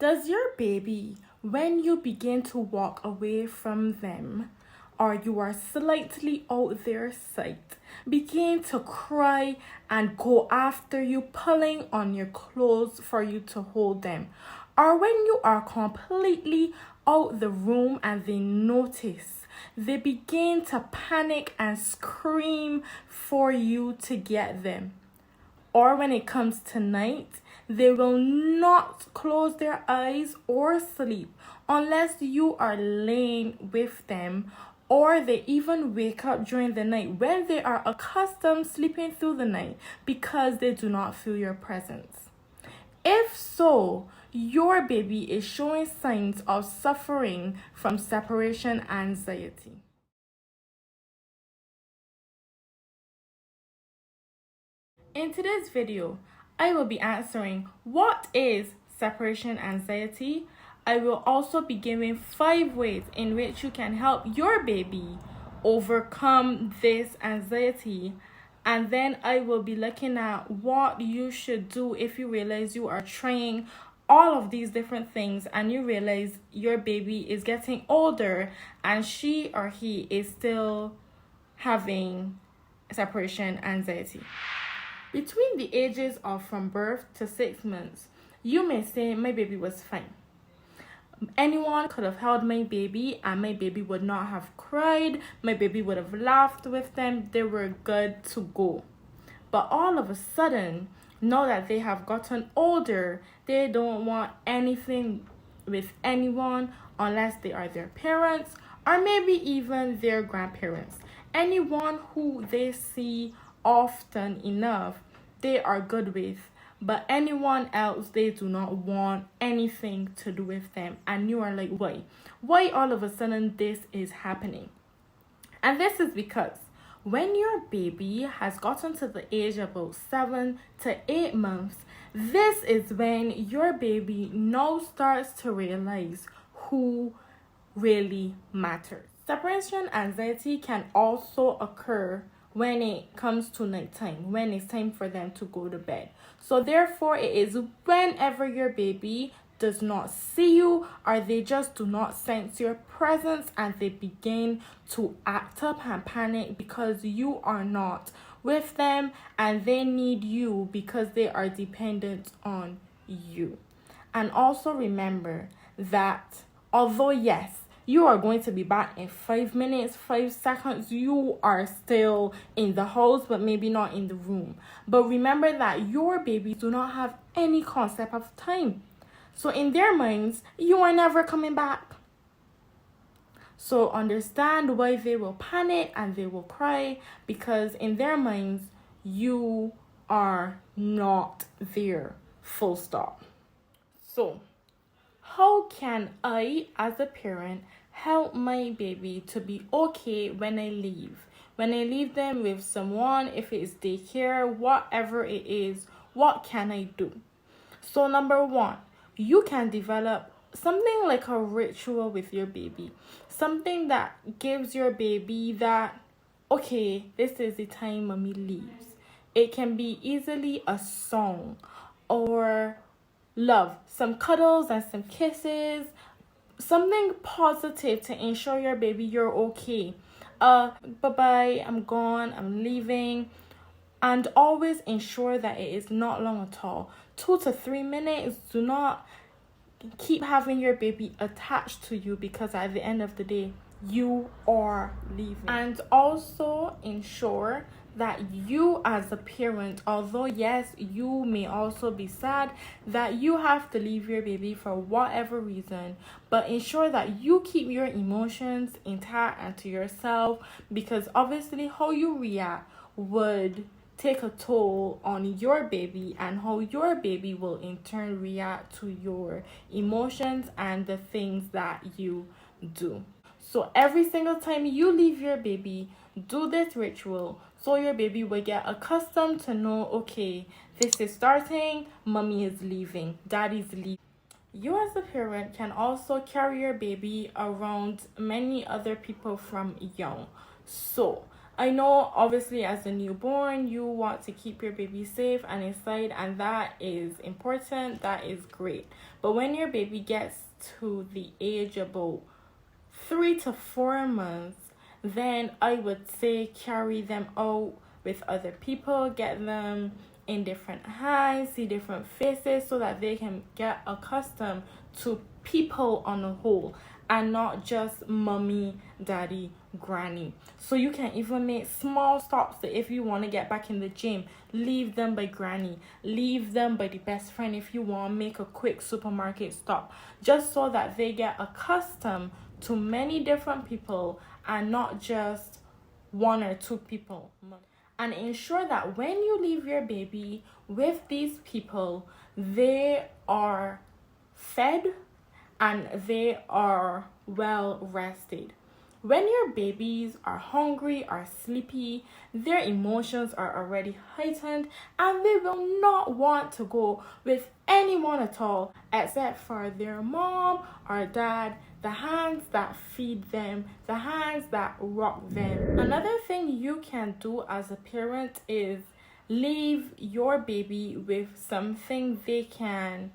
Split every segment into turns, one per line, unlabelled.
Does your baby, when you begin to walk away from them, or you are slightly out their sight, begin to cry and go after you, pulling on your clothes for you to hold them? Or when you are completely out the room and they notice, they begin to panic and scream for you to get them? Or when it comes to night, they will not close their eyes or sleep unless you are laying with them, or they even wake up during the night when they are accustomed sleeping through the night because they do not feel your presence. If so, your baby is showing signs of suffering from separation anxiety. In today's video, I will be answering what is separation anxiety. I will also be giving 5 ways in which you can help your baby overcome this anxiety. And then I will be looking at what you should do if you realize you are trying all of these different things and you realize your baby is getting older and she or he is still having separation anxiety. Between the ages of from birth to 6 months, you may say, my baby was fine. Anyone could have held my baby and my baby would not have cried. My baby would have laughed with them. They were good to go. But all of a sudden, now that they have gotten older, they don't want anything with anyone unless they are their parents or maybe even their grandparents. Anyone who they see often enough, they are good with, but anyone else, they do not want anything to do with them. And you are like, why all of a sudden this is happening? And this is because when your baby has gotten to the age of about 7 to 8 months, this is when your baby now starts to realize who really matters. Separation anxiety can also occur when it comes to nighttime, when it's time for them to go to bed. So therefore, it is whenever your baby does not see you or they just do not sense your presence and they begin to act up and panic because you are not with them and they need you because they are dependent on you. And also remember that although yes, you are going to be back in 5 minutes, 5 seconds. You are still in the house, but maybe not in the room. But remember that your babies do not have any concept of time. So in their minds, you are never coming back. So understand why they will panic and they will cry, because in their minds, you are not there. Full stop. So how can I, as a parent, help my baby to be okay when I leave? When I leave them with someone, if it is daycare, whatever it is, what can I do? So number 1, you can develop something like a ritual with your baby. Something that gives your baby that, okay, this is the time mommy leaves. It can be easily a song or love, some cuddles and some kisses, something positive to ensure your baby you're okay. Bye-bye, I'm gone, I'm leaving. And always ensure that it is not long at all. 2 to 3 minutes. Do not keep having your baby attached to you because at the end of the day, you are leaving. And also ensure that you as a parent, although yes, you may also be sad that you have to leave your baby for whatever reason, but ensure that you keep your emotions intact and to yourself, because obviously how you react would take a toll on your baby and how your baby will in turn react to your emotions and the things that you do. So every single time you leave your baby, do this ritual so your baby will get accustomed to know, okay, this is starting, mommy is leaving, daddy's leaving. You as a parent can also carry your baby around many other people from young. So I know obviously as a newborn you want to keep your baby safe and inside, and that is important, that is great. But when your baby gets to the age about 3 to 4 months, then I would say carry them out with other people, get them in different hands, see different faces so that they can get accustomed to people on a whole and not just mommy, daddy, granny. So you can even make small stops. So if you want to get back in the gym, leave them by granny, leave them by the best friend if you want to make a quick supermarket stop, just so that they get accustomed to many different people and not just 1 or 2 people. And ensure that when you leave your baby with these people, they are fed and they are well rested. When your babies are hungry or sleepy, their emotions are already heightened and they will not want to go with anyone at all except for their mom or dad, the hands that feed them, the hands that rock them. Another thing you can do as a parent is leave your baby with something they can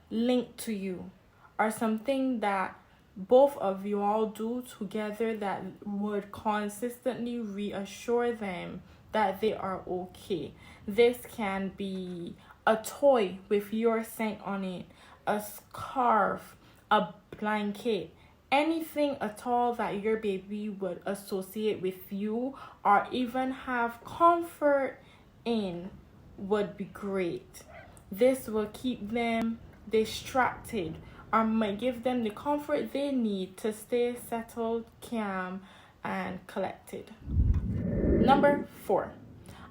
link to you, or something that both of you all do together that would consistently reassure them that they are okay. This can be a toy with your scent on it, a scarf, a blanket, anything at all that your baby would associate with you or even have comfort in would be great. This will keep them distracted or might give them the comfort they need to stay settled, calm, and collected. Number 4.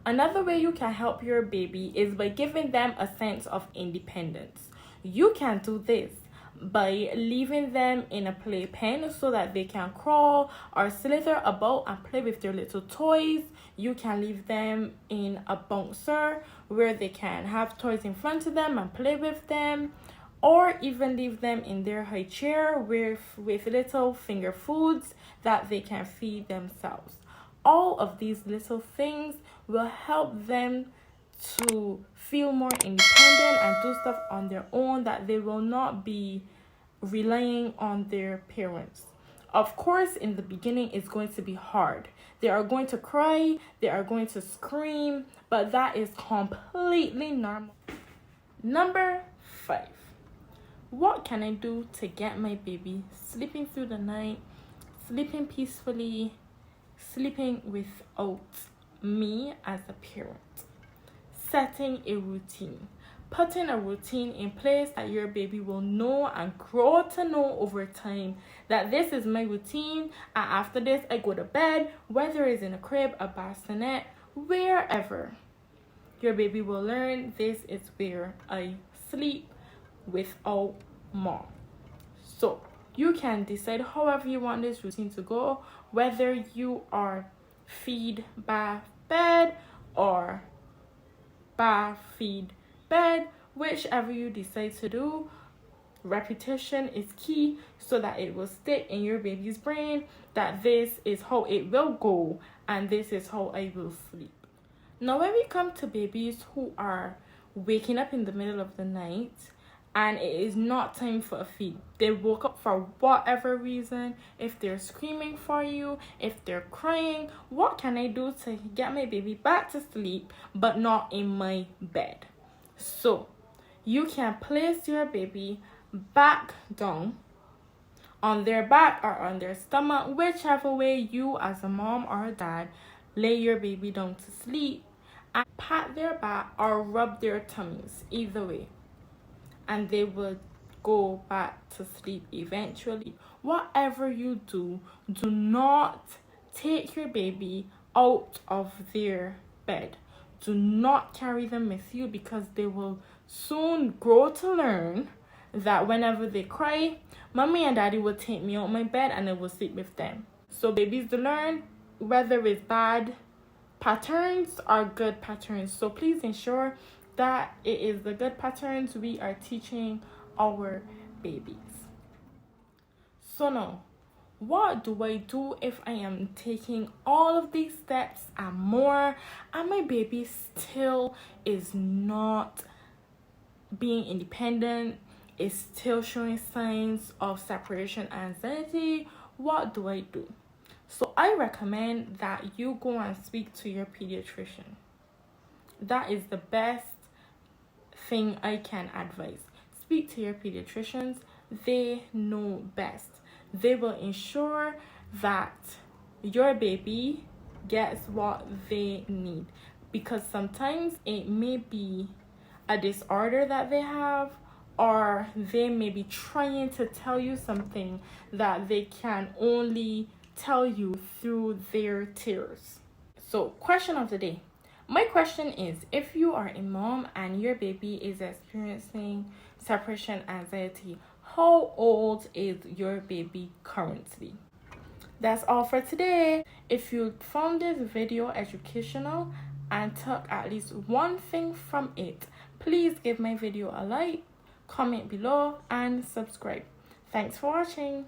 Another way you can help your baby is by giving them a sense of independence. You can do this by leaving them in a playpen so that they can crawl or slither about and play with their little toys. You can leave them in a bouncer where they can have toys in front of them and play with them, or even leave them in their high chair with little finger foods that they can feed themselves. All of these little things will help them to feel more independent and do stuff on their own, that they will not be relying on their parents. Of course, in the beginning, it's going to be hard. They are going to cry, they are going to scream, but that is completely normal. Number 5. What can I do to get my baby sleeping through the night, sleeping peacefully, sleeping without me as a parent? Setting a routine. Putting a routine in place that your baby will know and grow to know over time, that this is my routine, and after this I go to bed, whether it's in a crib, a bassinet, wherever. Your baby will learn this is where I sleep without mom. So you can decide however you want this routine to go, whether you are feed, bath, bed, or bath, feed, bed, whichever you decide to do. Repetition is key so that it will stick in your baby's brain that this is how it will go and this is how I will sleep. Now, when we come to babies who are waking up in the middle of the night and it is not time for a feed, they woke up for whatever reason, if they're screaming for you, if they're crying, what can I do to get my baby back to sleep but not in my bed? So you can place your baby back down on their back or on their stomach, whichever way you as a mom or a dad lay your baby down to sleep, and pat their back or rub their tummies, either way, and they will go back to sleep eventually. Whatever you do, do not take your baby out of their bed. Do not carry them with you, because they will soon grow to learn that whenever they cry, mommy and daddy will take me out my bed and I will sleep with them. So babies to learn whether it's bad patterns or good patterns. So please ensure that it is the good patterns we are teaching our babies. So now, What do I do if I am taking all of these steps and more, and my baby still is not being independent, is still showing signs of separation anxiety? What do I do? So I recommend that you go and speak to your pediatrician. That is the best thing I can advise. Speak to your pediatricians. They know best. They will ensure that your baby gets what they need, because sometimes it may be a disorder that they have, or they may be trying to tell you something that they can only tell you through their tears. So, question of the day. My question is, if you are a mom and your baby is experiencing separation anxiety, how old is your baby currently? That's all for today. If you found this video educational and took at least one thing from it, please give my video a like, comment below, and subscribe. Thanks for watching.